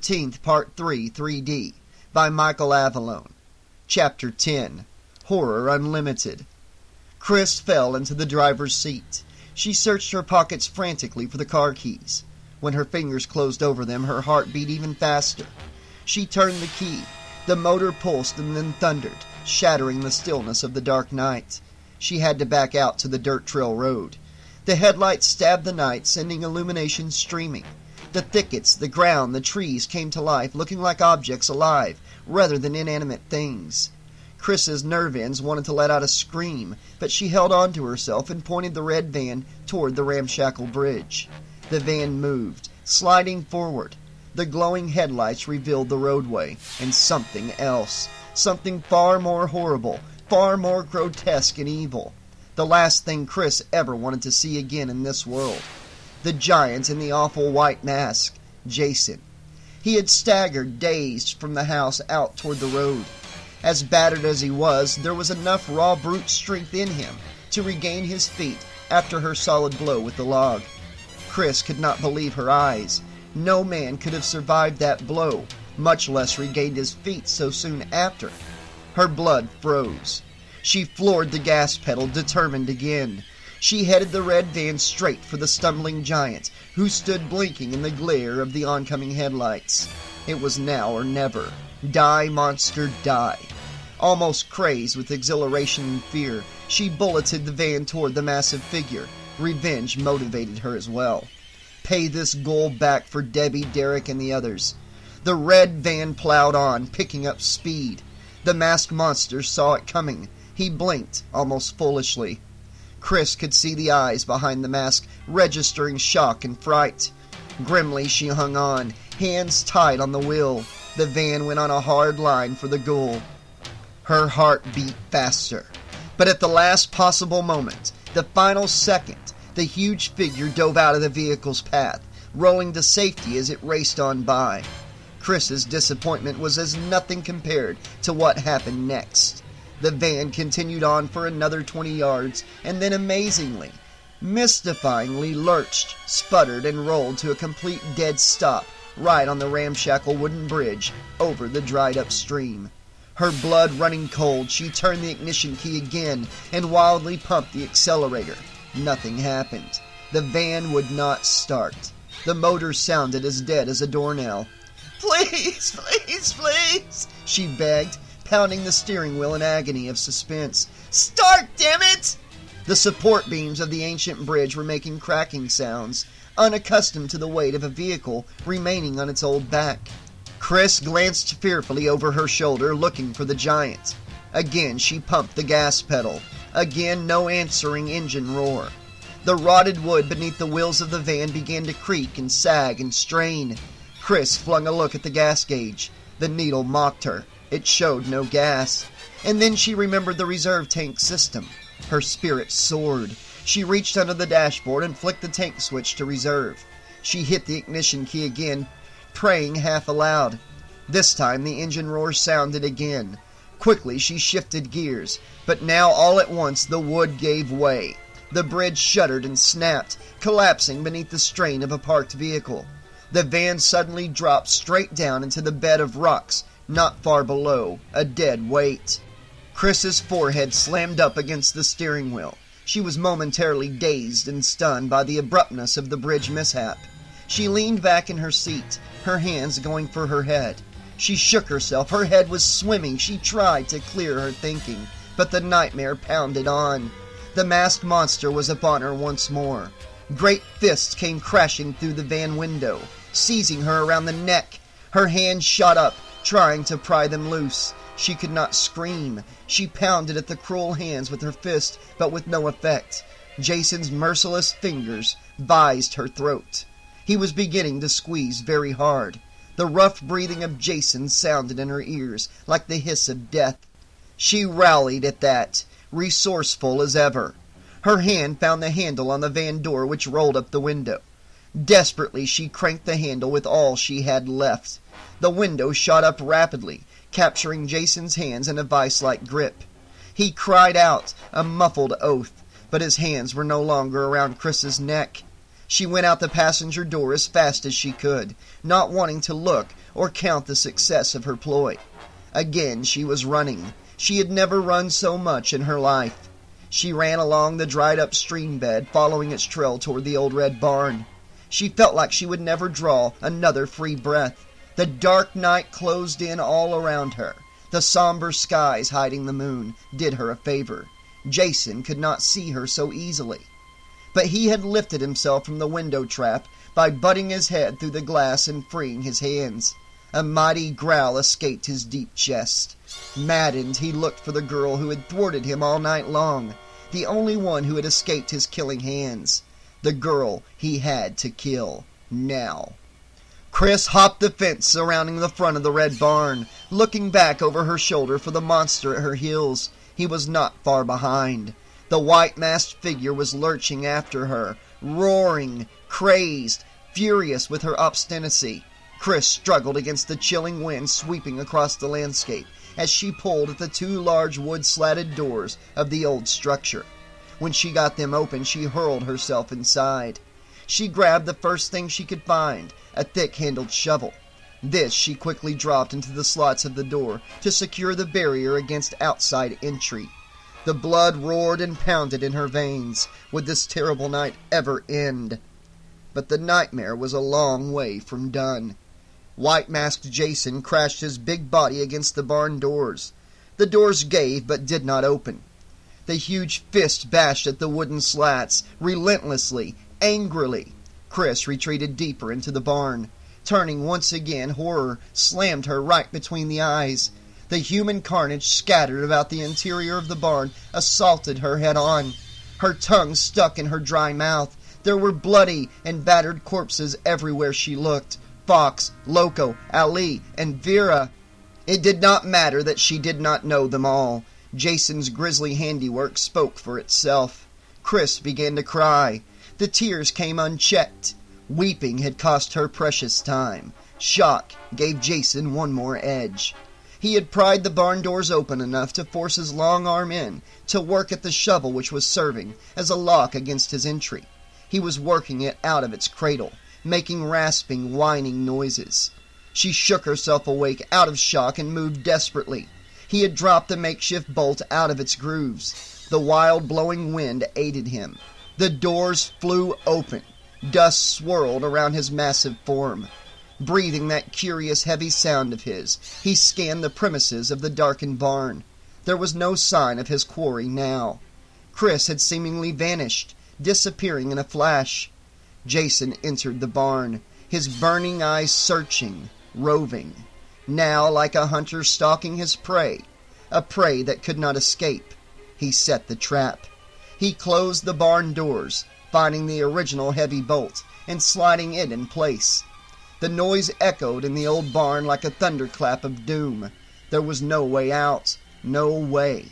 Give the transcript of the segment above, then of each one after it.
13th, Part 3, 3D, by Michael Avallone. Chapter 10, Horror Unlimited. Chris fell into the driver's seat. She searched her pockets frantically for the car keys. When her fingers closed over them, her heart beat even faster. She turned the key. The motor pulsed and then thundered, shattering the stillness of the dark night. She had to back out to the dirt trail road. The headlights stabbed the night, sending illumination streaming. The thickets, the ground, the trees came to life, looking like objects alive, rather than inanimate things. Chris's nerve ends wanted to let out a scream, but she held on to herself and pointed the red van toward the ramshackle bridge. The van moved, sliding forward. The glowing headlights revealed the roadway, and something else. Something far more horrible, far more grotesque and evil. The last thing Chris ever wanted to see again in this world. The giant in the awful white mask, Jason. He had staggered, dazed, from the house out toward the road. As battered as he was, there was enough raw brute strength in him to regain his feet after her solid blow with the log. Chris could not believe her eyes. No man could have survived that blow, much less regained his feet so soon after. Her blood froze. She floored the gas pedal, determined again. She headed the red van straight for the stumbling giant, who stood blinking in the glare of the oncoming headlights. It was now or never. Die, monster, die. Almost crazed with exhilaration and fear, she bulleted the van toward the massive figure. Revenge motivated her as well. Pay this ghoul back for Debbie, Derek, and the others. The red van plowed on, picking up speed. The masked monster saw it coming. He blinked, almost foolishly. Chris could see the eyes behind the mask, registering shock and fright. Grimly she hung on, hands tight on the wheel. The van went on a hard line for the ghoul. Her heart beat faster. But at the last possible moment, the final second, the huge figure dove out of the vehicle's path, rolling to safety as it raced on by. Chris's disappointment was as nothing compared to what happened next. The van continued on for another 20 yards, and then amazingly, mystifyingly lurched, sputtered, and rolled to a complete dead stop right on the ramshackle wooden bridge over the dried-up stream. Her blood running cold, she turned the ignition key again and wildly pumped the accelerator. Nothing happened. The van would not start. The motor sounded as dead as a doornail. "Please, please, please," she begged, pounding the steering wheel in agony of suspense. "Start, damn it!" The support beams of the ancient bridge were making cracking sounds, unaccustomed to the weight of a vehicle remaining on its old back. Chris glanced fearfully over her shoulder, looking for the giant. Again she pumped the gas pedal. Again no answering engine roar. The rotted wood beneath the wheels of the van began to creak and sag and strain. Chris flung a look at the gas gauge. The needle mocked her. It showed no gas. And then she remembered the reserve tank system. Her spirit soared. She reached under the dashboard and flicked the tank switch to reserve. She hit the ignition key again, praying half aloud. This time the engine roar sounded again. Quickly she shifted gears, but now all at once the wood gave way. The bridge shuddered and snapped, collapsing beneath the strain of a parked vehicle. The van suddenly dropped straight down into the bed of rocks, not far below, a dead weight. Chris's forehead slammed up against the steering wheel. She was momentarily dazed and stunned by the abruptness of the bridge mishap. She leaned back in her seat, her hands going for her head. She shook herself. Her head was swimming. She tried to clear her thinking, but the nightmare pounded on. The masked monster was upon her once more. Great fists came crashing through the van window, seizing her around the neck. Her hands shot up, trying to pry them loose. She could not scream. She pounded at the cruel hands with her fist, but with no effect. Jason's merciless fingers vised her throat. He was beginning to squeeze very hard. The rough breathing of Jason sounded in her ears like the hiss of death. She rallied at that, resourceful as ever. Her hand found the handle on the van door which rolled up the window. Desperately she cranked the handle with all she had left. The window shot up rapidly, capturing Jason's hands in a vice-like grip. He cried out, a muffled oath, but his hands were no longer around Chris's neck. She went out the passenger door as fast as she could, not wanting to look or count the success of her ploy. Again she was running. She had never run so much in her life. She ran along the dried-up stream bed, following its trail toward the old red barn. She felt like she would never draw another free breath. The dark night closed in all around her. The somber skies hiding the moon did her a favor. Jason could not see her so easily. But he had lifted himself from the window trap by butting his head through the glass and freeing his hands. A mighty growl escaped his deep chest. Maddened, he looked for the girl who had thwarted him all night long, the only one who had escaped his killing hands. The girl he had to kill, now. Chris hopped the fence surrounding the front of the red barn, looking back over her shoulder for the monster at her heels. He was not far behind. The white-masked figure was lurching after her, roaring, crazed, furious with her obstinacy. Chris struggled against the chilling wind sweeping across the landscape as she pulled at the two large wood-slatted doors of the old structure. When she got them open, she hurled herself inside. She grabbed the first thing she could find, a thick-handled shovel. This she quickly dropped into the slots of the door to secure the barrier against outside entry. The blood roared and pounded in her veins. Would this terrible night ever end? But the nightmare was a long way from done. White-masked Jason crashed his big body against the barn doors. The doors gave but did not open. The huge fist bashed at the wooden slats, relentlessly, angrily. Chris retreated deeper into the barn. Turning once again, horror slammed her right between the eyes. The human carnage scattered about the interior of the barn assaulted her head-on. Her tongue stuck in her dry mouth. There were bloody and battered corpses everywhere she looked. Fox, Loco, Ali, and Vera. It did not matter that she did not know them all. Jason's grisly handiwork spoke for itself. Chris began to cry. The tears came unchecked. Weeping had cost her precious time. Shock gave Jason one more edge. He had pried the barn doors open enough to force his long arm in, to work at the shovel which was serving as a lock against his entry. He was working it out of its cradle, making rasping, whining noises. She shook herself awake out of shock and moved desperately. He had dropped the makeshift bolt out of its grooves. The wild blowing wind aided him. The doors flew open. Dust swirled around his massive form. Breathing that curious heavy sound of his, he scanned the premises of the darkened barn. There was no sign of his quarry now. Chris had seemingly vanished, disappearing in a flash. Jason entered the barn, his burning eyes searching, roving. Now, like a hunter stalking his prey, a prey that could not escape, he set the trap. He closed the barn doors, finding the original heavy bolt and sliding it in place. The noise echoed in the old barn like a thunderclap of doom. There was no way out, no way.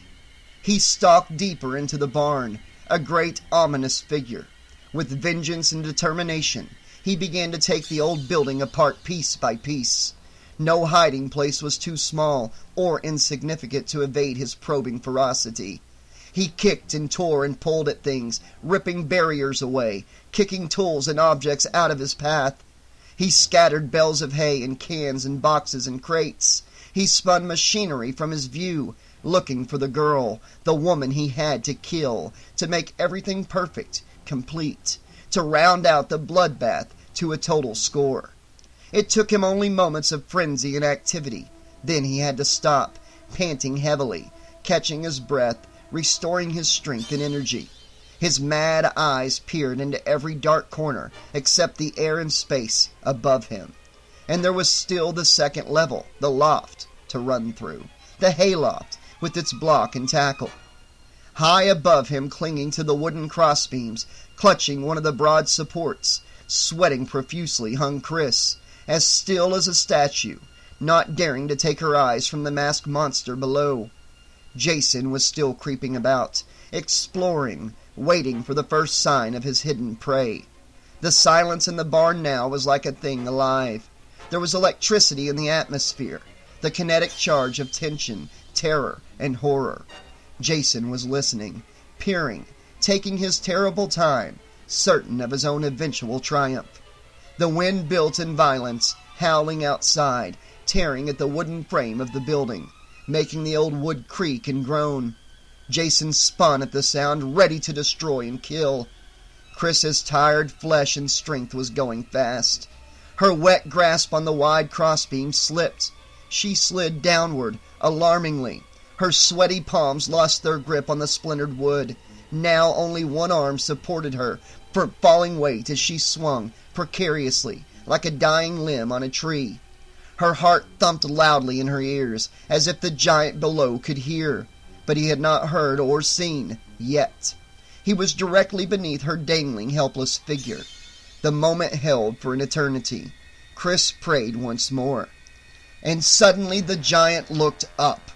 He stalked deeper into the barn, a great ominous figure. With vengeance and determination, he began to take the old building apart piece by piece. No hiding place was too small or insignificant to evade his probing ferocity. He kicked and tore and pulled at things, ripping barriers away, kicking tools and objects out of his path. He scattered bales of hay and cans and boxes and crates. He spun machinery from his view, looking for the girl, the woman he had to kill, to make everything perfect, complete, to round out the bloodbath to a total score. It took him only moments of frenzy and activity. Then he had to stop, panting heavily, catching his breath, restoring his strength and energy. His mad eyes peered into every dark corner except the air and space above him. And there was still the second level, the loft, to run through. The hayloft, with its block and tackle. High above him, clinging to the wooden crossbeams, clutching one of the broad supports, sweating profusely, hung Chris, as still as a statue, not daring to take her eyes from the masked monster below. Jason was still creeping about, exploring, waiting for the first sign of his hidden prey. The silence in the barn now was like a thing alive. There was electricity in the atmosphere, the kinetic charge of tension, terror, and horror. Jason was listening, peering, taking his terrible time, certain of his own eventual triumph. The wind built in violence, howling outside, tearing at the wooden frame of the building, making the old wood creak and groan. Jason spun at the sound, ready to destroy and kill. Chris's tired flesh and strength was going fast. Her wet grasp on the wide crossbeam slipped. She slid downward, alarmingly. Her sweaty palms lost their grip on the splintered wood. Now only one arm supported her falling weight as she swung precariously, like a dying limb on a tree. Her heart thumped loudly in her ears, as if the giant below could hear. But he had not heard or seen yet. He was directly beneath her dangling, helpless figure. The moment held for an eternity. Chris prayed once more. And suddenly the giant looked up.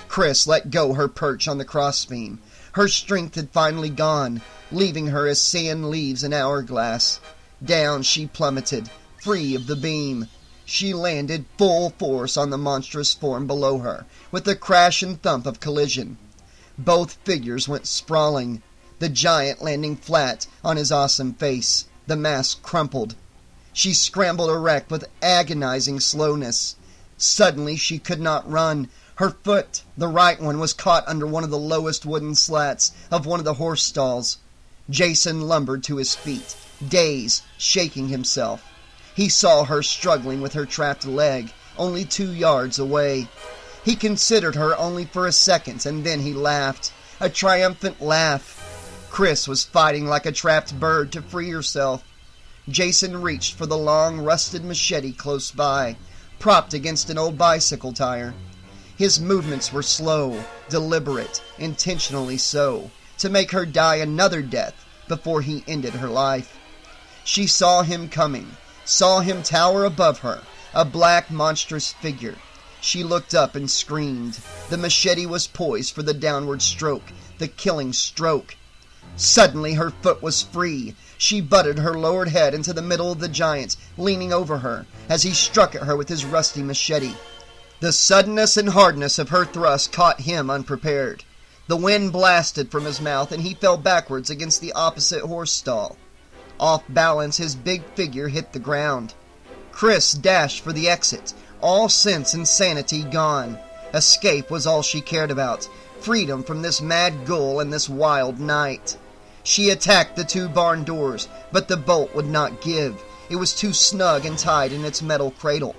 Chris let go her perch on the crossbeam. Her strength had finally gone, leaving her as sand leaves an hourglass. Down she plummeted, free of the beam. She landed full force on the monstrous form below her, with the crash and thump of collision. Both figures went sprawling, the giant landing flat on his awesome face. The mask crumpled. She scrambled erect with agonizing slowness. Suddenly she could not run. Her foot, the right one, was caught under one of the lowest wooden slats of one of the horse stalls. Jason lumbered to his feet, dazed, shaking himself. He saw her struggling with her trapped leg, only 2 yards away. He considered her only for a second, and then he laughed. A triumphant laugh. Chris was fighting like a trapped bird to free herself. Jason reached for the long, rusted machete close by, propped against an old bicycle tire. His movements were slow, deliberate, intentionally so, to make her die another death before he ended her life. She saw him coming, saw him tower above her, a black, monstrous figure. She looked up and screamed. The machete was poised for the downward stroke, the killing stroke. Suddenly her foot was free. She butted her lowered head into the middle of the giant, leaning over her, as he struck at her with his rusty machete. The suddenness and hardness of her thrust caught him unprepared. The wind blasted from his mouth, and he fell backwards against the opposite horse stall. Off balance, his big figure hit the ground. Chris dashed for the exit, all sense and sanity gone. Escape was all she cared about, freedom from this mad ghoul and this wild night. She attacked the 2 barn doors, but the bolt would not give. It was too snug and tight in its metal cradle.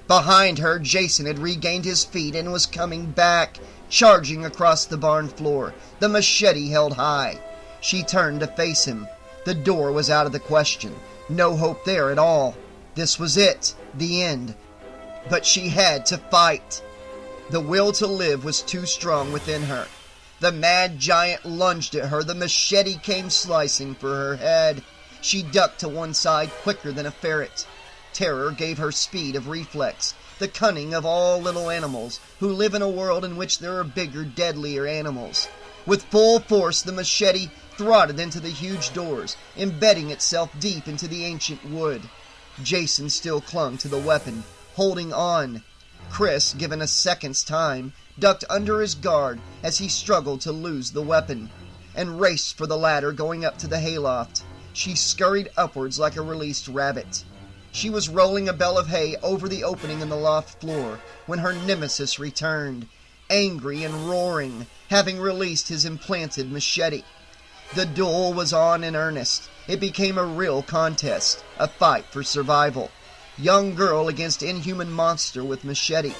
Behind her, Jason had regained his feet and was coming back, charging across the barn floor, the machete held high. She turned to face him. The door was out of the question. No hope there at all. This was it, the end. But she had to fight. The will to live was too strong within her. The mad giant lunged at her. The machete came slicing for her head. She ducked to one side quicker than a ferret. Terror gave her speed of reflex, the cunning of all little animals who live in a world in which there are bigger, deadlier animals. With full force, the machete throttled into the huge doors, embedding itself deep into the ancient wood. Jason still clung to the weapon, holding on. Chris, given a second's time, ducked under his guard as he struggled to lose the weapon, and raced for the ladder going up to the hayloft. She scurried upwards like a released rabbit. She was rolling a bale of hay over the opening in the loft floor when her nemesis returned, angry and roaring, having released his implanted machete. The duel was on in earnest. It became a real contest, a fight for survival. Young girl against inhuman monster with machete.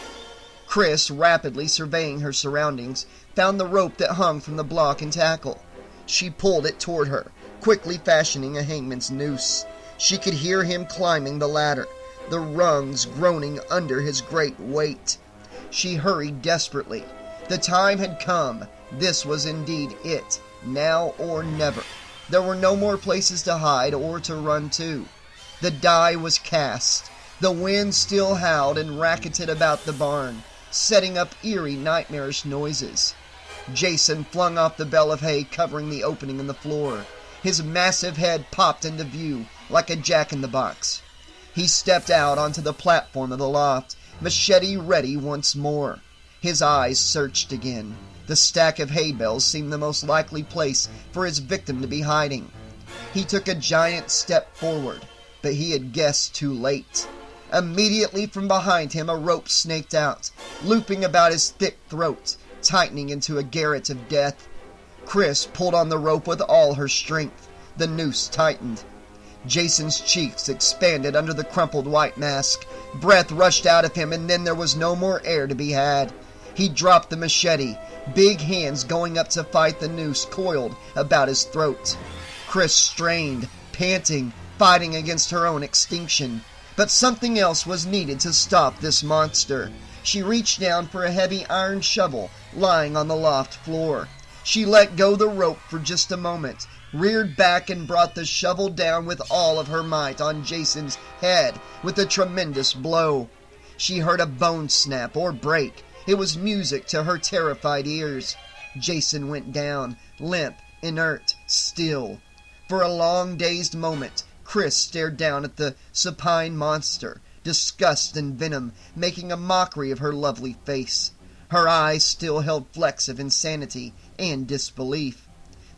Chris, rapidly surveying her surroundings, found the rope that hung from the block and tackle. She pulled it toward her, quickly fashioning a hangman's noose. She could hear him climbing the ladder, the rungs groaning under his great weight. She hurried desperately. The time had come. This was indeed it, now or never. There were no more places to hide or to run to. The die was cast. The wind still howled and racketed about the barn, setting up eerie, nightmarish noises. Jason flung off the bale of hay covering the opening in the floor. His massive head popped into view like a jack-in-the-box. He stepped out onto the platform of the loft, machete ready once more. His eyes searched again. The stack of hay bales seemed the most likely place for his victim to be hiding. He took a giant step forward, but he had guessed too late. Immediately from behind him a rope snaked out, looping about his thick throat, tightening into a garrote of death. Chris pulled on the rope with all her strength. The noose tightened. Jason's cheeks expanded under the crumpled white mask. Breath rushed out of him, and then there was no more air to be had. He dropped the machete, big hands going up to fight the noose coiled about his throat. Chris strained, panting, fighting against her own extinction. But something else was needed to stop this monster. She reached down for a heavy iron shovel lying on the loft floor. She let go the rope for just a moment, reared back and brought the shovel down with all of her might on Jason's head with a tremendous blow. She heard a bone snap or break. It was music to her terrified ears. Jason went down, limp, inert, still. For a long, dazed moment, Chris stared down at the supine monster, disgust and venom making a mockery of her lovely face. Her eyes still held flecks of insanity and disbelief.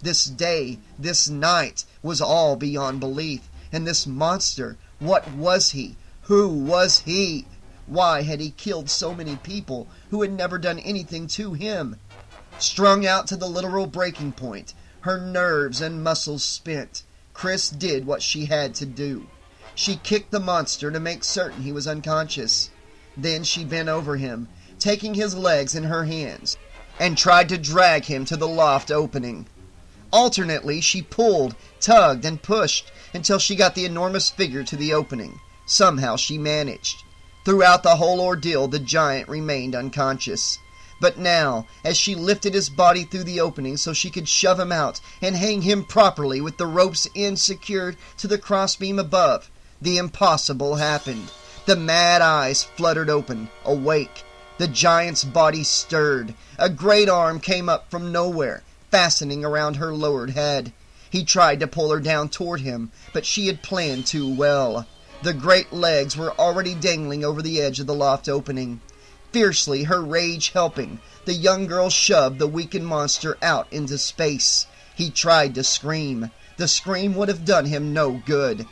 This day, this night, was all beyond belief. And this monster, what was he? Who was he? Why had he killed so many people who had never done anything to him? Strung out to the literal breaking point, her nerves and muscles spent, Chris did what she had to do. She kicked the monster to make certain he was unconscious. Then she bent over him, taking his legs in her hands, and tried to drag him to the loft opening. Alternately, she pulled, tugged, and pushed until she got the enormous figure to the opening. Somehow she managed. Throughout the whole ordeal, the giant remained unconscious. But now, as she lifted his body through the opening so she could shove him out and hang him properly with the rope's end secured to the crossbeam above, the impossible happened. The mad eyes fluttered open, awake. The giant's body stirred. A great arm came up from nowhere, fastening around her lowered head. He tried to pull her down toward him, but she had planned too well. The great legs were already dangling over the edge of the loft opening. Fiercely, her rage helping, the young girl shoved the weakened monster out into space. He tried to scream. The scream would have done him no good.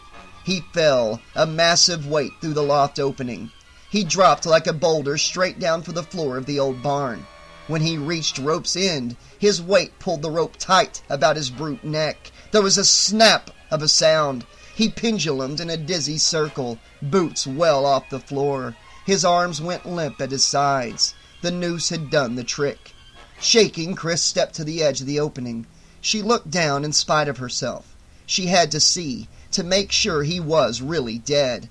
He fell, a massive weight through the loft opening. He dropped like a boulder straight down for the floor of the old barn. When he reached rope's end, his weight pulled the rope tight about his brute neck. There was a snap of a sound. He pendulumed in a dizzy circle, boots well off the floor. His arms went limp at his sides. The noose had done the trick. Shaking, Chris stepped to the edge of the opening. She looked down in spite of herself. She had to see, to make sure he was really dead.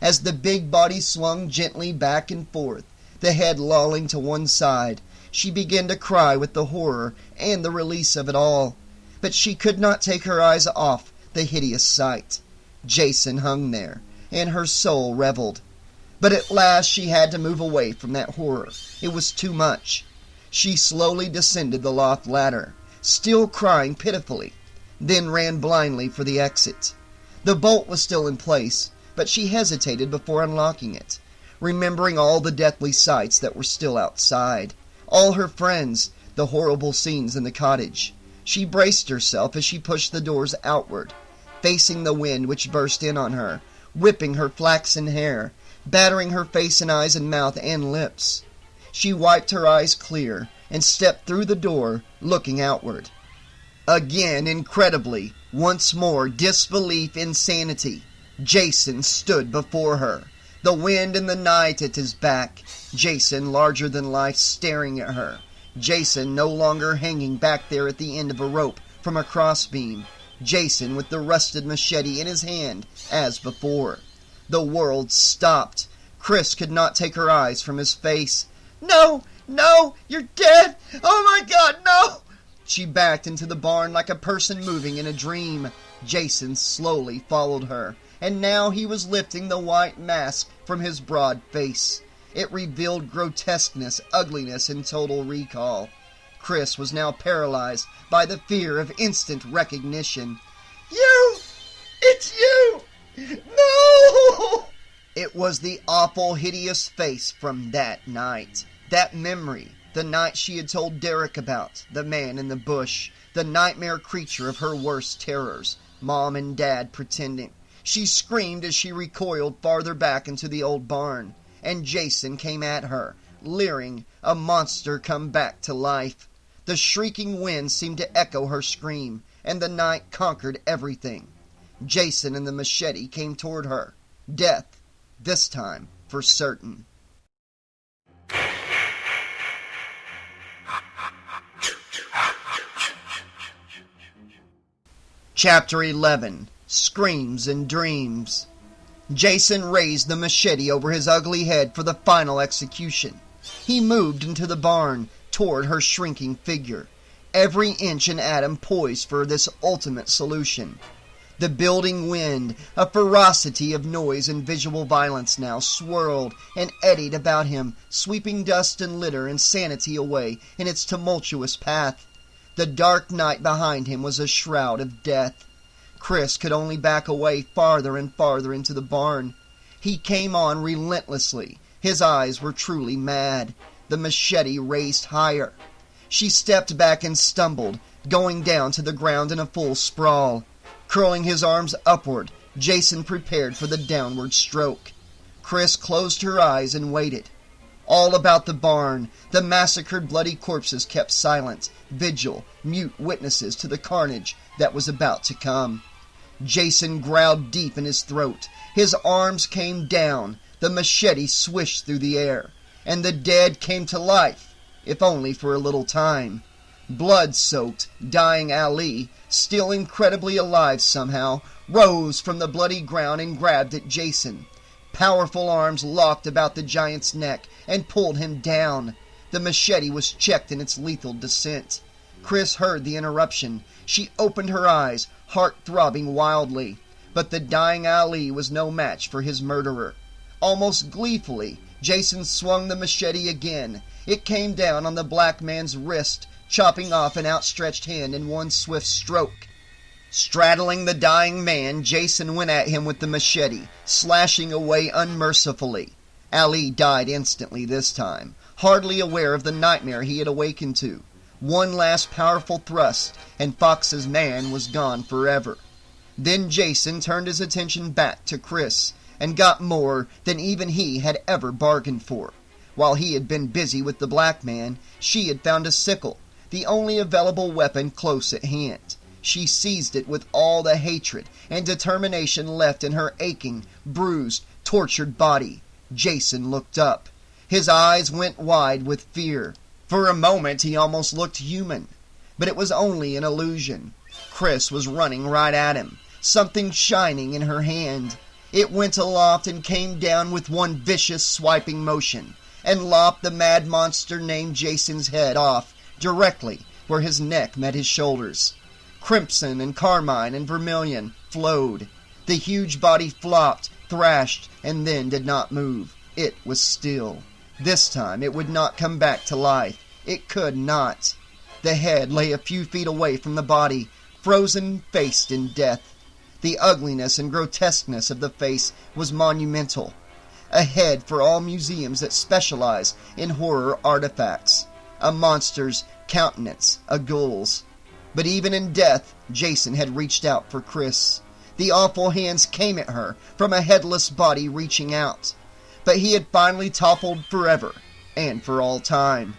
As the big body swung gently back and forth, the head lolling to one side, she began to cry with the horror and the release of it all. But she could not take her eyes off the hideous sight. Jason hung there, and her soul reveled. But at last she had to move away from that horror. It was too much. She slowly descended the loft ladder, still crying pitifully, then ran blindly for the exit. The bolt was still in place, but she hesitated before unlocking it, remembering all the deathly sights that were still outside, all her friends, the horrible scenes in the cottage. She braced herself as she pushed the doors outward, facing the wind which burst in on her, whipping her flaxen hair, battering her face and eyes and mouth and lips. She wiped her eyes clear and stepped through the door, looking outward. Again, incredibly, once more, disbelief, insanity. Jason stood before her, the wind and the night at his back. Jason, larger than life, staring at her. Jason no longer hanging back there at the end of a rope from a crossbeam. Jason with the rusted machete in his hand, as before. The world stopped. Chris could not take her eyes from his face. "No! No! You're dead! Oh my God, no!" She backed into the barn like a person moving in a dream. Jason slowly followed her, and now he was lifting the white mask from his broad face. It revealed grotesqueness, ugliness, and total recall. Chris was now paralyzed by the fear of instant recognition. "You! It's you! No!" It was the awful, hideous face from that night. That memory, the night she had told Derek about, the man in the bush, the nightmare creature of her worst terrors, Mom and Dad pretending. She screamed as she recoiled farther back into the old barn, and Jason came at her, leering, a monster come back to life. The shrieking wind seemed to echo her scream, and the night conquered everything. Jason and the machete came toward her. Death, this time, for certain. Chapter 11. Screams and Dreams. Jason raised the machete over his ugly head for the final execution. He moved into the barn, toward her shrinking figure, every inch and atom poised for this ultimate solution. The building wind, a ferocity of noise and visual violence now, swirled and eddied about him, sweeping dust and litter and sanity away in its tumultuous path. The dark night behind him was a shroud of death. Chris could only back away farther and farther into the barn. He came on relentlessly. His eyes were truly mad. The machete raised higher. She stepped back and stumbled, going down to the ground in a full sprawl. Curling his arms upward, Jason prepared for the downward stroke. Chris closed her eyes and waited. All about the barn, the massacred bloody corpses kept silent, vigil, mute witnesses to the carnage that was about to come. Jason growled deep in his throat. His arms came down. The machete swished through the air, and the dead came to life, if only for a little time. Blood-soaked, dying Ali, still incredibly alive somehow, rose from the bloody ground and grabbed at Jason. Powerful arms locked about the giant's neck and pulled him down. The machete was checked in its lethal descent. Chris heard the interruption. She opened her eyes, heart throbbing wildly. But the dying Ali was no match for his murderer. Almost gleefully, Jason swung the machete again. It came down on the black man's wrist, chopping off an outstretched hand in one swift stroke. Straddling the dying man, Jason went at him with the machete, slashing away unmercifully. Ali died instantly this time, hardly aware of the nightmare he had awakened to. One last powerful thrust, and Fox's man was gone forever. Then Jason turned his attention back to Chris, and got more than even he had ever bargained for. While he had been busy with the black man, she had found a sickle, the only available weapon close at hand. She seized it with all the hatred and determination left in her aching, bruised, tortured body. Jason looked up. His eyes went wide with fear. For a moment he almost looked human. But it was only an illusion. Chris was running right at him, something shining in her hand. It went aloft and came down with one vicious swiping motion, and lopped the mad monster named Jason's head off, directly where his neck met his shoulders. Crimson and carmine and vermilion flowed. The huge body flopped, thrashed, and then did not move. It was still. This time it would not come back to life. It could not. The head lay a few feet away from the body, frozen, faced in death. The ugliness and grotesqueness of the face was monumental. A head for all museums that specialize in horror artifacts. A monster's countenance, a ghoul's. But even in death, Jason had reached out for Chris. The awful hands came at her from a headless body reaching out. But he had finally toppled forever, and for all time.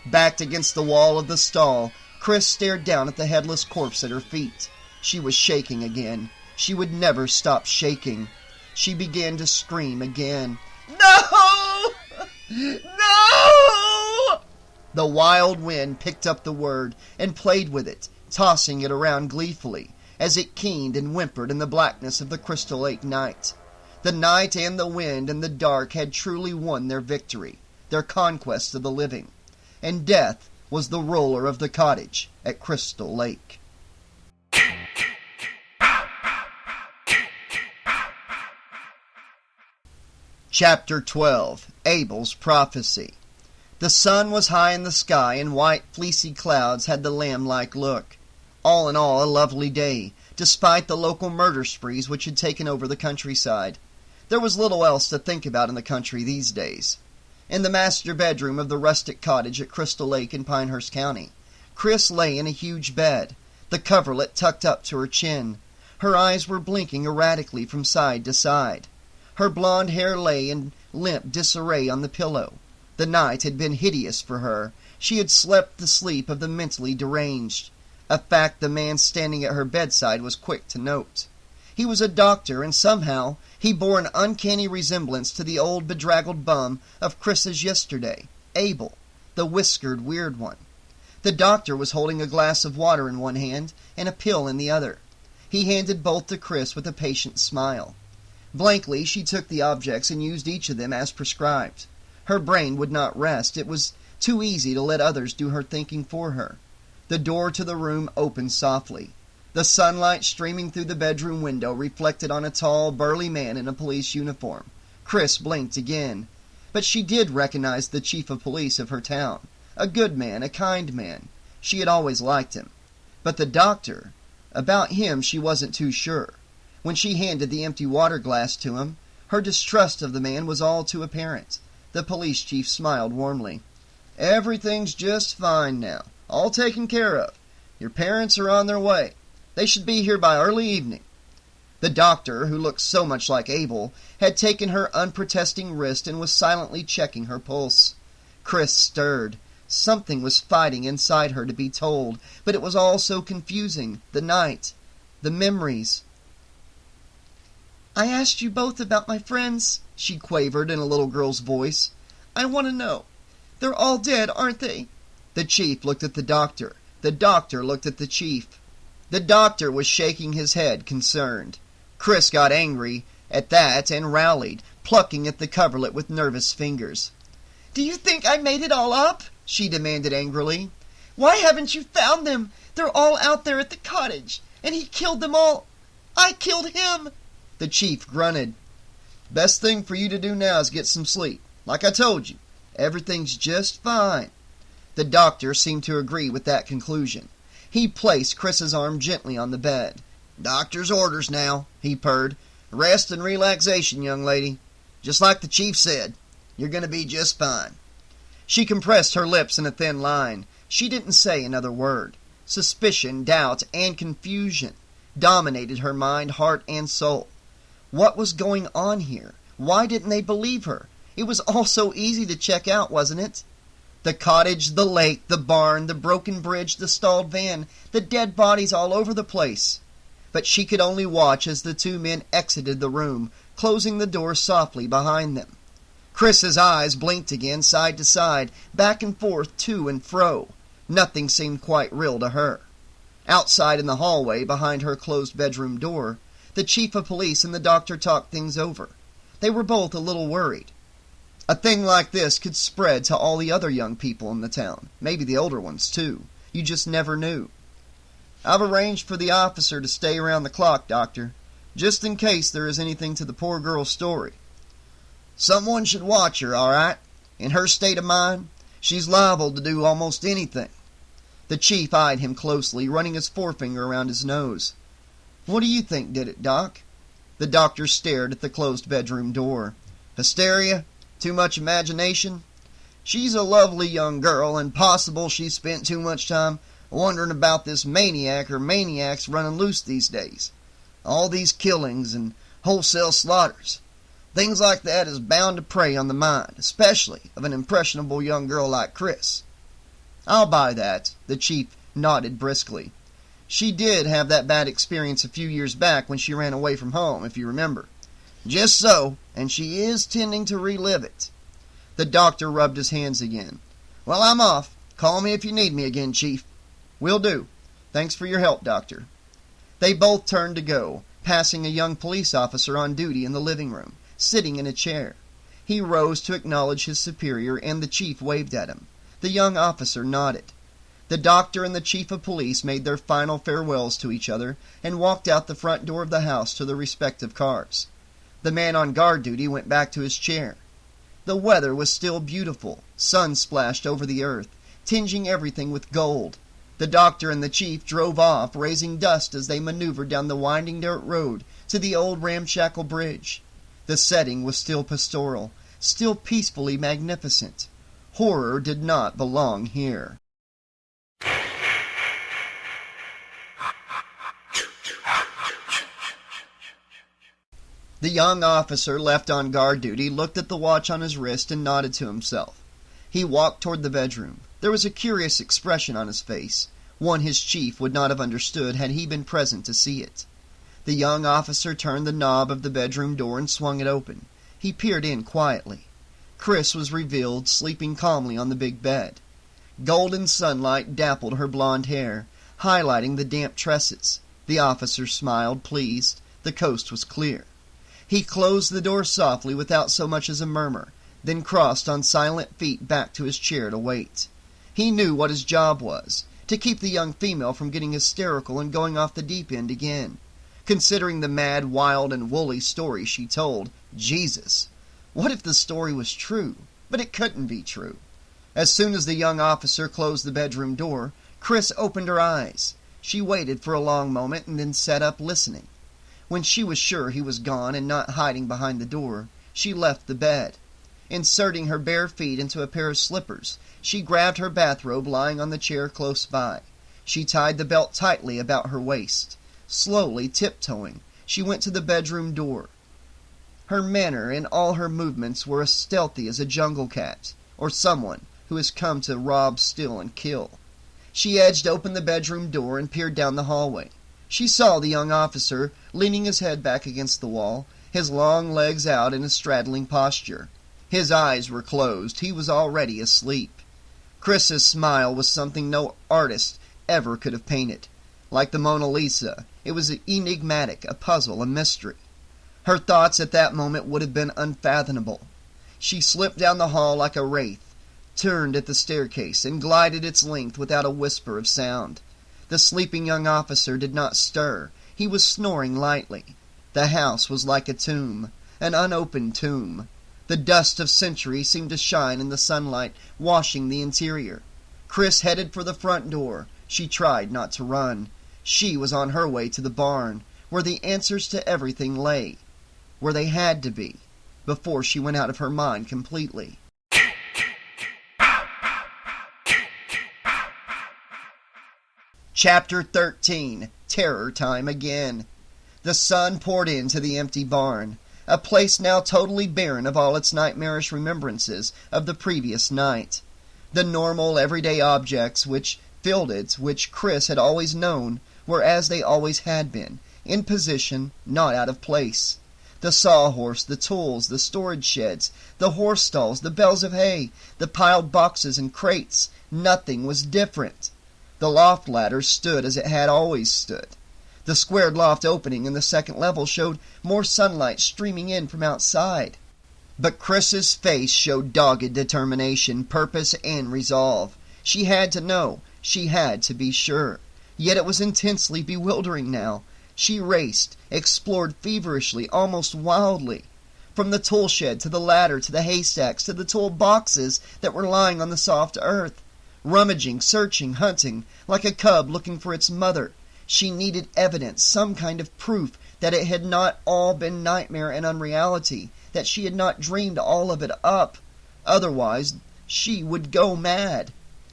Backed against the wall of the stall, Chris stared down at the headless corpse at her feet. She was shaking again. She would never stop shaking. She began to scream again. No! No! The wild wind picked up the word and played with it, tossing it around gleefully, as it keened and whimpered in the blackness of the Crystal Lake night. The night and the wind and the dark had truly won their victory, their conquest of the living, and death was the ruler of the cottage at Crystal Lake. Chapter 12. Abel's Prophecy. The sun was high in the sky, and white, fleecy clouds had the lamb-like look. All in all, a lovely day, despite the local murder sprees which had taken over the countryside. There was little else to think about in the country these days. In the master bedroom of the rustic cottage at Crystal Lake in Pinehurst County, Chris lay in a huge bed, the coverlet tucked up to her chin. Her eyes were blinking erratically from side to side. Her blonde hair lay in limp disarray on the pillow. The night had been hideous for her. She had slept the sleep of the mentally deranged, a fact the man standing at her bedside was quick to note. He was a doctor, and somehow he bore an uncanny resemblance to the old bedraggled bum of Chris's yesterday, Abel, the whiskered weird one. The doctor was holding a glass of water in one hand and a pill in the other. He handed both to Chris with a patient smile. Blankly, she took the objects and used each of them as prescribed. Her brain would not rest. It was too easy to let others do her thinking for her. The door to the room opened softly. The sunlight streaming through the bedroom window reflected on a tall, burly man in a police uniform. Chris blinked again. But she did recognize the chief of police of her town. A good man, a kind man. She had always liked him. But the doctor, about him she wasn't too sure. When she handed the empty water glass to him, her distrust of the man was all too apparent. The police chief smiled warmly. "Everything's just fine now. All taken care of. Your parents are on their way. They should be here by early evening." The doctor, who looked so much like Abel, had taken her unprotesting wrist and was silently checking her pulse. Chris stirred. Something was fighting inside her to be told, but it was all so confusing. The night, the memories. "I asked you both about my friends," she quavered in a little girl's voice. "I want to know. They're all dead, aren't they?" The chief looked at the doctor. The doctor looked at the chief. The doctor was shaking his head, concerned. Chris got angry at that and rallied, plucking at the coverlet with nervous fingers. "Do you think I made it all up?" she demanded angrily. "Why haven't you found them? They're all out there at the cottage, and he killed them all. I killed him." The chief grunted. "Best thing for you to do now is get some sleep. Like I told you, everything's just fine." The doctor seemed to agree with that conclusion. He placed Chris's arm gently on the bed. "Doctor's orders now," he purred. "Rest and relaxation, young lady. Just like the chief said, you're going to be just fine." She compressed her lips in a thin line. She didn't say another word. Suspicion, doubt, and confusion dominated her mind, heart, and soul. What was going on here? Why didn't they believe her? It was all so easy to check out, wasn't it? The cottage, the lake, the barn, the broken bridge, the stalled van, the dead bodies all over the place. But she could only watch as the two men exited the room, closing the door softly behind them. Chris's eyes blinked again, side to side, back and forth, to and fro. Nothing seemed quite real to her. Outside in the hallway, behind her closed bedroom door, the chief of police and the doctor talked things over. They were both a little worried. A thing like this could spread to all the other young people in the town, maybe the older ones too. You just never knew. "I've arranged for the officer to stay around the clock, Doctor, just in case there is anything to the poor girl's story. Someone should watch her, all right? In her state of mind, she's liable to do almost anything." The chief eyed him closely, running his forefinger around his nose. "What do you think did it, Doc?" The doctor stared at the closed bedroom door. "Hysteria? Too much imagination? She's a lovely young girl, and possible she spent too much time wondering about this maniac or maniacs running loose these days. All these killings and wholesale slaughters. Things like that is bound to prey on the mind, especially of an impressionable young girl like Chris." "I'll buy that," the chief nodded briskly. "She did have that bad experience a few years back when she ran away from home, if you remember." "Just so, and she is tending to relive it." The doctor rubbed his hands again. "Well, I'm off. Call me if you need me again, Chief." "Will do. Thanks for your help, Doctor." They both turned to go, passing a young police officer on duty in the living room, sitting in a chair. He rose to acknowledge his superior, and the chief waved at him. The young officer nodded. The doctor and the chief of police made their final farewells to each other and walked out the front door of the house to their respective cars. The man on guard duty went back to his chair. The weather was still beautiful. Sun splashed over the earth, tinging everything with gold. The doctor and the chief drove off, raising dust as they maneuvered down the winding dirt road to the old ramshackle bridge. The setting was still pastoral, still peacefully magnificent. Horror did not belong here. The young officer left on guard duty looked at the watch on his wrist and nodded to himself. He walked toward the bedroom. There was a curious expression on his face, one his chief would not have understood had he been present to see it. The young officer turned the knob of the bedroom door and swung it open. He peered in quietly. Chris was revealed, sleeping calmly on the big bed. Golden sunlight dappled her blonde hair, highlighting the damp tresses. The officer smiled, pleased. The coast was clear. He closed the door softly without so much as a murmur, then crossed on silent feet back to his chair to wait. He knew what his job was, to keep the young female from getting hysterical and going off the deep end again. Considering the mad, wild, and woolly story she told, Jesus! What if the story was true? But it couldn't be true. As soon as the young officer closed the bedroom door, Chris opened her eyes. She waited for a long moment and then sat up listening. When she was sure he was gone and not hiding behind the door, she left the bed. Inserting her bare feet into a pair of slippers, she grabbed her bathrobe lying on the chair close by. She tied the belt tightly about her waist. Slowly, tiptoeing, she went to the bedroom door. Her manner and all her movements were as stealthy as a jungle cat, or someone who has come to rob, steal, and kill. She edged open the bedroom door and peered down the hallway. She saw the young officer leaning his head back against the wall, his long legs out in a straddling posture. His eyes were closed. He was already asleep. Chris's smile was something no artist ever could have painted. Like the Mona Lisa, it was enigmatic, a puzzle, a mystery. Her thoughts at that moment would have been unfathomable. She slipped down the hall like a wraith, turned at the staircase, and glided its length without a whisper of sound. The sleeping young officer did not stir. He was snoring lightly. The house was like a tomb, an unopened tomb. The dust of centuries seemed to shine in the sunlight, washing the interior. Chris headed for the front door. She tried not to run. She was on her way to the barn, where the answers to everything lay, where they had to be, before she went out of her mind completely. Chapter 13. Terror Time Again. The sun poured into the empty barn, a place now totally barren of all its nightmarish remembrances of the previous night. The normal, everyday objects which filled it, which Chris had always known, were as they always had been, in position, not out of place. The sawhorse, the tools, the storage sheds, the horse stalls, the bales of hay, the piled boxes and crates, nothing was different. The loft ladder stood as it had always stood. The squared loft opening in the second level showed more sunlight streaming in from outside. But Chris's face showed dogged determination, purpose, and resolve. She had to know. She had to be sure. Yet it was intensely bewildering now. She raced, explored feverishly, almost wildly. From the tool shed to the ladder to the haystacks to the tool boxes that were lying on the soft earth. Rummaging, searching, hunting, like a cub looking for its mother. She needed evidence, some kind of proof that it had not all been nightmare and unreality, that she had not dreamed all of it up. Otherwise, she would go mad.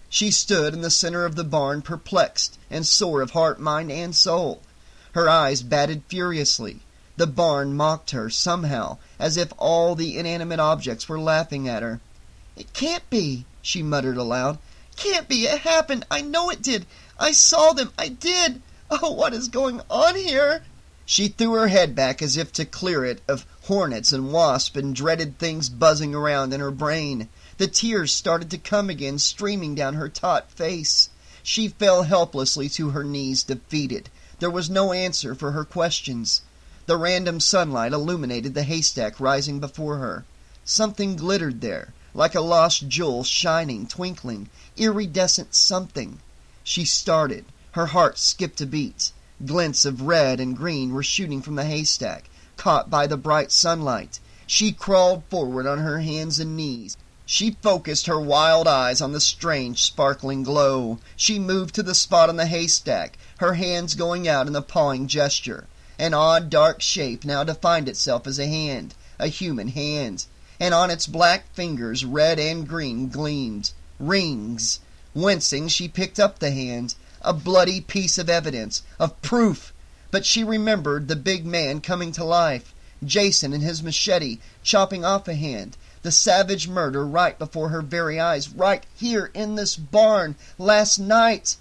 She stood in the center of the barn, perplexed and sore of heart, mind, and soul. Her eyes batted furiously. The barn mocked her, somehow, as if all the inanimate objects were laughing at her. "It can't be," she muttered aloud. "Can't be. It happened. I know it did. I saw them. I did. Oh, what is going on here?" She threw her head back as if to clear it of hornets and wasps and dreaded things buzzing around in her brain. The tears started to come again, streaming down her taut face. She fell helplessly to her knees, defeated. There was no answer for her questions. The random sunlight illuminated the haystack rising before her. Something glittered there, like a lost jewel, shining, twinkling, iridescent something. She started. Her heart skipped a beat. Glints of red and green were shooting from the haystack, caught by the bright sunlight. She crawled forward on her hands and knees. She focused her wild eyes on the strange, sparkling glow. She moved to the spot on the haystack, her hands going out in a pawing gesture. An odd, dark shape now defined itself as a hand, a human hand. And on its black fingers, red and green, gleamed rings. Wincing, she picked up the hand, a bloody piece of evidence, of proof. But she remembered the big man coming to life. Jason and his machete chopping off a hand. The savage murder right before her very eyes, right here in this barn, last night.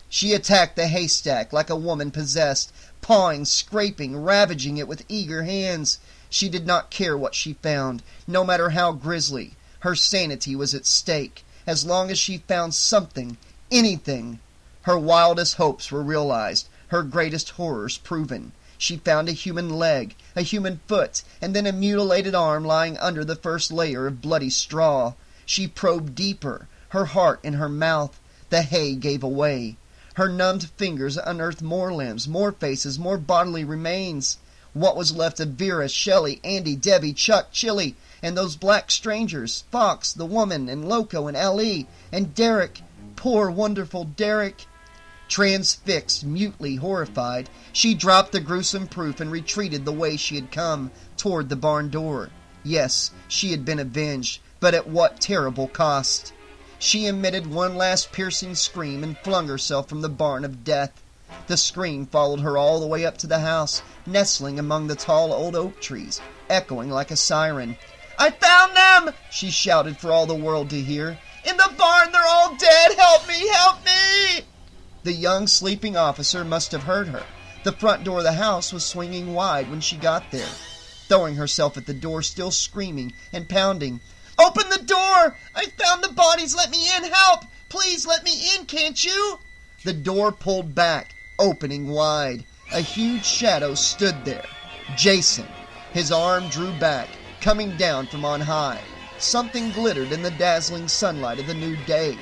She attacked the haystack like a woman possessed, pawing, scraping, ravaging it with eager hands. She did not care what she found, no matter how grisly. Her sanity was at stake, as long as she found something, anything. Her wildest hopes were realized, her greatest horrors proven. She found a human leg, a human foot, and then a mutilated arm lying under the first layer of bloody straw. She probed deeper, her heart in her mouth. The hay gave away. Her numbed fingers unearthed more limbs, more faces, more bodily remains. What was left of Vera, Shelley, Andy, Debbie, Chuck, Chili, and those black strangers, Fox, the woman, and Loco, and Ali, and Derek, poor wonderful Derek. Transfixed, mutely horrified, she dropped the gruesome proof and retreated the way she had come, toward the barn door. Yes, she had been avenged, but at what terrible cost! She emitted one last piercing scream and flung herself from the barn of death. The scream followed her all the way up to the house, nestling among the tall old oak trees, echoing like a siren. "I found them!" she shouted for all the world to hear. "In the barn, they're all dead! Help me! Help me!" The young sleeping officer must have heard her. The front door of the house was swinging wide when she got there. Throwing herself at the door, still screaming and pounding. "Open the door! I found the bodies! Let me in! Help! Please let me in, can't you?" The door pulled back, opening wide. A huge shadow stood there. Jason. His arm drew back, coming down from on high. Something glittered in the dazzling sunlight of the new day.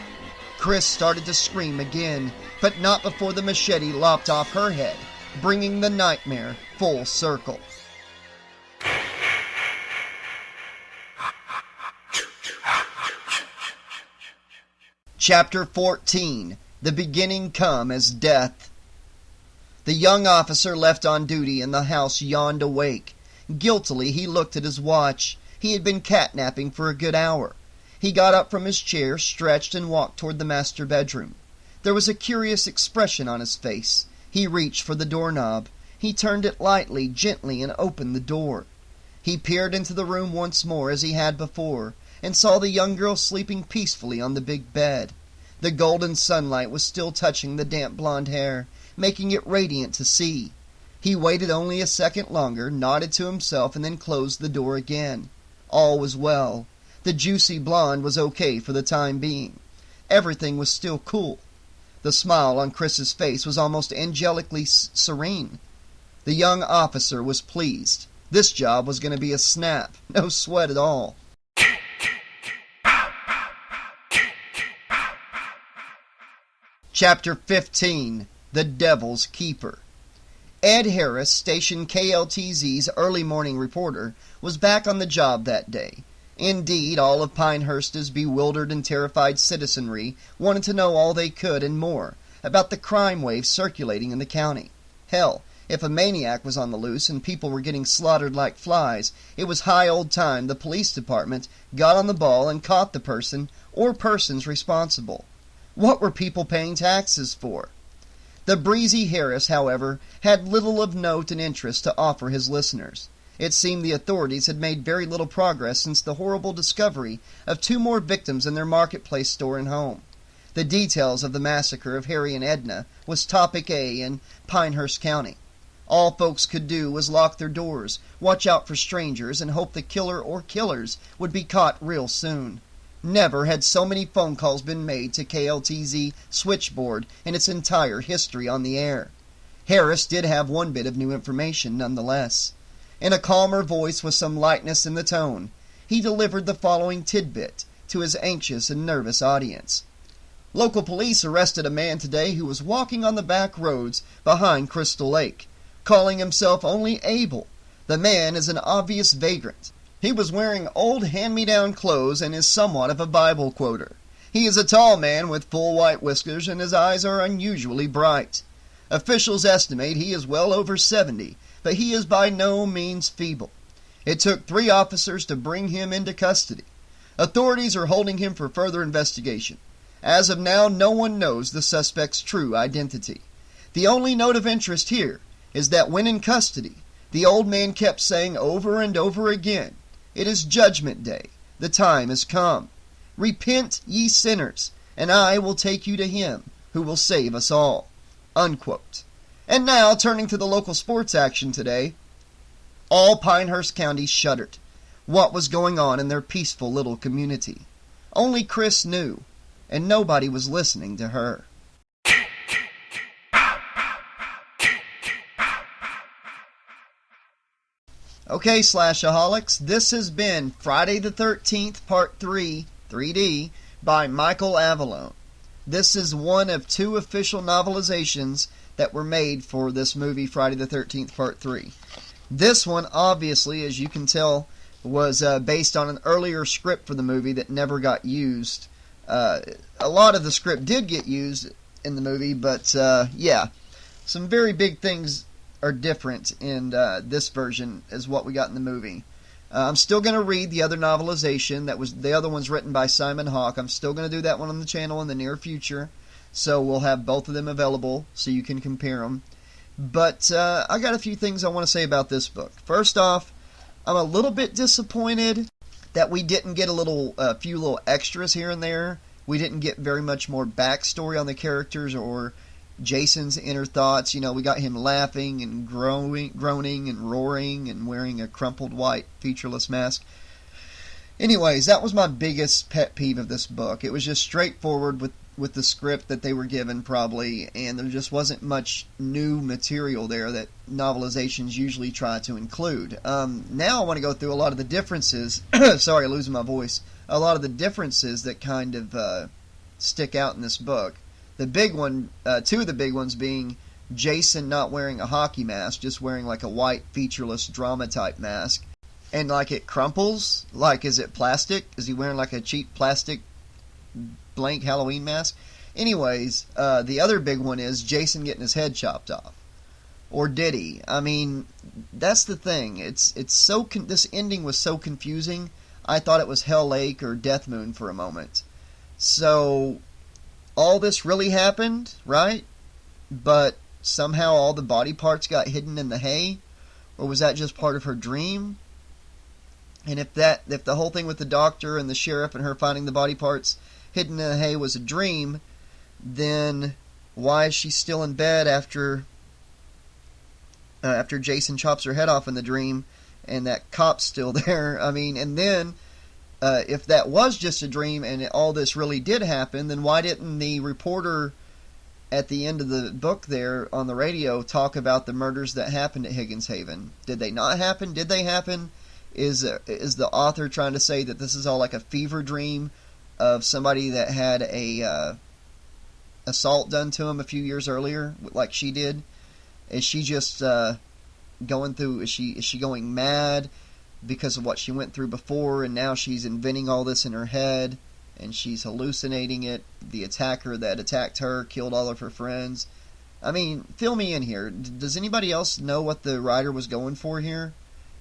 Chris started to scream again, but not before the machete lopped off her head, bringing the nightmare full circle. Chapter 14. The beginning come as death. The young officer left on duty in the house yawned awake. Guiltily he looked at his watch. He had been catnapping for a good hour. He got up from his chair, stretched, and walked toward the master bedroom. There was a curious expression on his face. He reached for the doorknob. He turned it lightly, gently, and opened the door. He peered into the room once more as he had before, and saw the young girl sleeping peacefully on the big bed. The golden sunlight was still touching the damp blonde hair, making it radiant to see. He waited only a second longer, nodded to himself, and then closed the door again. All was well. The juicy blonde was okay for the time being. Everything was still cool. The smile on Chris's face was almost angelically serene. The young officer was pleased. This job was going to be a snap. No sweat at all. Chapter 15. The Devil's Keeper. Ed Harris, station KLTZ's early morning reporter, was back on the job that day. Indeed, all of Pinehurst's bewildered and terrified citizenry wanted to know all they could and more about the crime wave circulating in the county. Hell, if a maniac was on the loose and people were getting slaughtered like flies, it was high old time the police department got on the ball and caught the person or persons responsible. What were people paying taxes for? The breezy Harris, however, had little of note and interest to offer his listeners. It seemed the authorities had made very little progress since the horrible discovery of 2 more victims in their marketplace store and home. The details of the massacre of Harry and Edna was topic A in Pinehurst County. All folks could do was lock their doors, watch out for strangers, and hope the killer or killers would be caught real soon. Never had so many phone calls been made to KLTZ switchboard in its entire history on the air. Harris did have one bit of new information nonetheless. In a calmer voice with some lightness in the tone, he delivered the following tidbit to his anxious and nervous audience. Local police arrested a man today who was walking on the back roads behind Crystal Lake, calling himself only Abel. The man is an obvious vagrant. He was wearing old hand-me-down clothes and is somewhat of a Bible quoter. He is a tall man with full white whiskers, and his eyes are unusually bright. Officials estimate he is well over 70, but he is by no means feeble. It took 3 officers to bring him into custody. Authorities are holding him for further investigation. As of now, no one knows the suspect's true identity. The only note of interest here is that when in custody, The old man kept saying over and over again, "It is Judgment Day. The time is come. Repent, ye sinners, and I will take you to him who will save us all." Unquote. And now, turning to the local sports action today, all Pinehurst County shuddered. What was going on in their peaceful little community? Only Chris knew, and nobody was listening to her. Okay, Slashaholics, this has been Friday the 13th, Part 3, 3D, by Michael Avallone. This is one of 2 official novelizations that were made for this movie, Friday the 13th, Part 3. This one, obviously, as you can tell, was based on an earlier script for the movie that never got used. A lot of the script did get used in the movie, but yeah, some very big things are different in this version as what we got in the movie. I'm still going to read the other novelization. The other one's written by Simon Hawke. I'm still going to do that one on the channel in the near future, so we'll have both of them available so you can compare them. But I got a few things I want to say about this book. First off, I'm a little bit disappointed that we didn't get a few little extras here and there. We didn't get very much more backstory on the characters or Jason's inner thoughts. You know, we got him laughing and groaning and roaring and wearing a crumpled white featureless mask. Anyways, that was my biggest pet peeve of this book. It was just straightforward with the script that they were given, probably, and there just wasn't much new material there that novelizations usually try to include. Now I want to go through a lot of the differences. Sorry, losing my voice. A lot of the differences that kind of stick out in this book. The big one, 2 of the big ones being Jason not wearing a hockey mask, just wearing like a white featureless drama type mask. And like it crumples, like is it plastic? Is he wearing like a cheap plastic blank Halloween mask? Anyways, the other big one is Jason getting his head chopped off. Or did he? I mean, that's the thing. It's so this ending was so confusing. I thought it was Hell Lake or Death Moon for a moment. So all this really happened, right? But somehow all the body parts got hidden in the hay? Or was that just part of her dream? And if the whole thing with the doctor and the sheriff and her finding the body parts hidden in the hay was a dream, then why is she still in bed after Jason chops her head off in the dream and that cop's still there? I mean, and then if that was just a dream and all this really did happen, then why didn't the reporter at the end of the book there on the radio talk about the murders that happened at Higgins Haven? Did they not happen? Did they happen? Is the author trying to say that this is all like a fever dream of somebody that had a assault done to him a few years earlier, like she did? Is she just going through? Is she going mad because of what she went through before, and now she's inventing all this in her head, and she's hallucinating it? The attacker that attacked her killed all of her friends. I mean, fill me in here. Does anybody else know what the writer was going for here?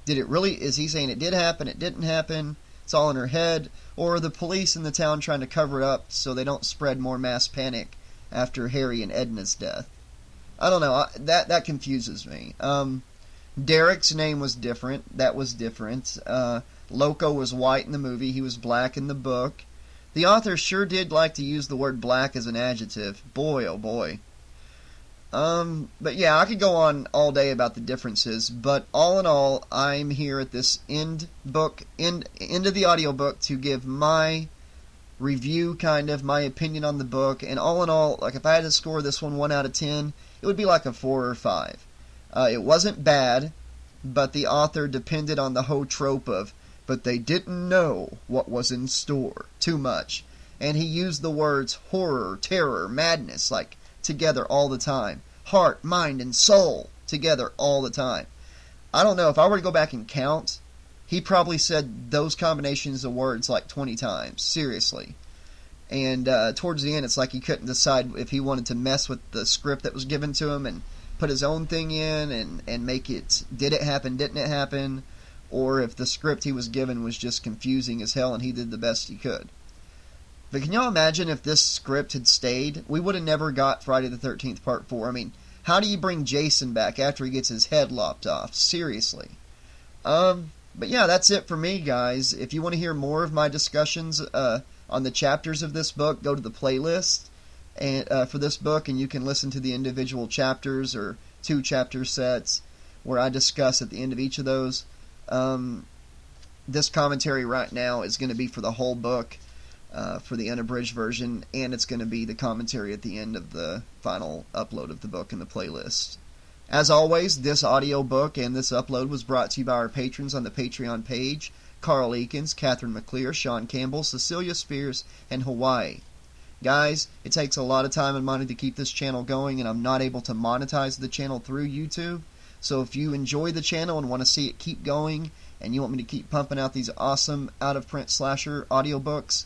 Did it really? Is he saying it did happen? It didn't happen? It's all in her head? Or are the police in the town trying to cover it up so they don't spread more mass panic after Harry and Edna's death? I don't know. That confuses me. Derek's name was different. That was different. Loco was white in the movie. He was black in the book. The author sure did like to use the word black as an adjective. Boy, oh boy. But yeah, I could go on all day about the differences, but all in all, I'm here at this end of the audiobook to give my review, kind of, my opinion on the book, and all in all, like if I had to score this one 1 out of 10, it would be like a 4 or 5. It wasn't bad, but the author depended on the whole trope of, but they didn't know what was in store, too much. And he used the words horror, terror, madness, like, together all the time. Heart, mind, and soul together all the time. I don't know, if I were to go back and count, he probably said those combinations of words like 20 times. Seriously. And towards the end, it's like he couldn't decide if he wanted to mess with the script that was given to him and put his own thing in and make it, did it happen, didn't it happen, or if the script he was given was just confusing as hell and he did the best he could. But can y'all imagine if this script had stayed? We would have never got Friday the 13th Part 4. I mean, How do you bring Jason back after he gets his head lopped off? Seriously. But yeah, that's it for me, guys. If you want to hear more of my discussions on the chapters of this book, go to the playlist and for this book, and you can listen to the individual chapters or 2 chapter sets where I discuss at the end of each of those. This commentary right now is going to be for the whole book, for the unabridged version, and it's going to be the commentary at the end of the final upload of the book in the playlist. As always, this audiobook and this upload was brought to you by our patrons on the Patreon page: Carl Eakins, Catherine McClear, Sean Campbell, Cecilia Spears, and Hawaii. Guys, it takes a lot of time and money to keep this channel going, and I'm not able to monetize the channel through YouTube. So if you enjoy the channel and want to see it keep going, and you want me to keep pumping out these awesome out-of-print slasher audiobooks,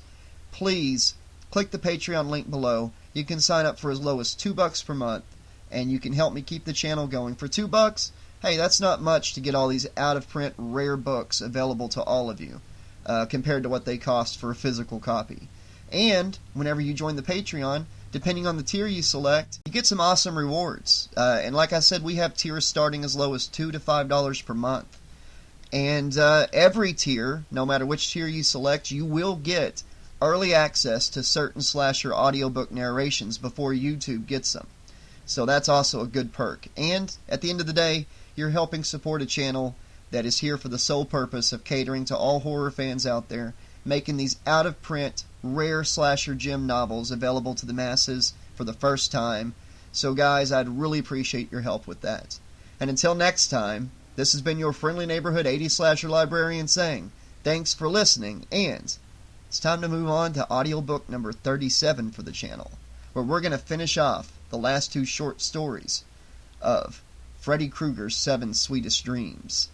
please click the Patreon link below. You can sign up for as low as $2 per month, and you can help me keep the channel going. For $2, hey, that's not much to get all these out-of-print rare books available to all of you, compared to what they cost for a physical copy. And whenever you join the Patreon, depending on the tier you select, you get some awesome rewards. And like I said, we have tiers starting as low as $2 to $5 per month. And every tier, no matter which tier you select, you will get early access to certain slasher audiobook narrations before YouTube gets them. So that's also a good perk. And at the end of the day, you're helping support a channel that is here for the sole purpose of catering to all horror fans out there, making these out-of-print, rare slasher gem novels available to the masses for the first time. So guys, I'd really appreciate your help with that. And until next time, this has been your friendly neighborhood 80s slasher librarian saying, thanks for listening, and it's time to move on to audiobook number 37 for the channel, where we're going to finish off the last 2 short stories of Freddy Krueger's 7 Sweetest Dreams.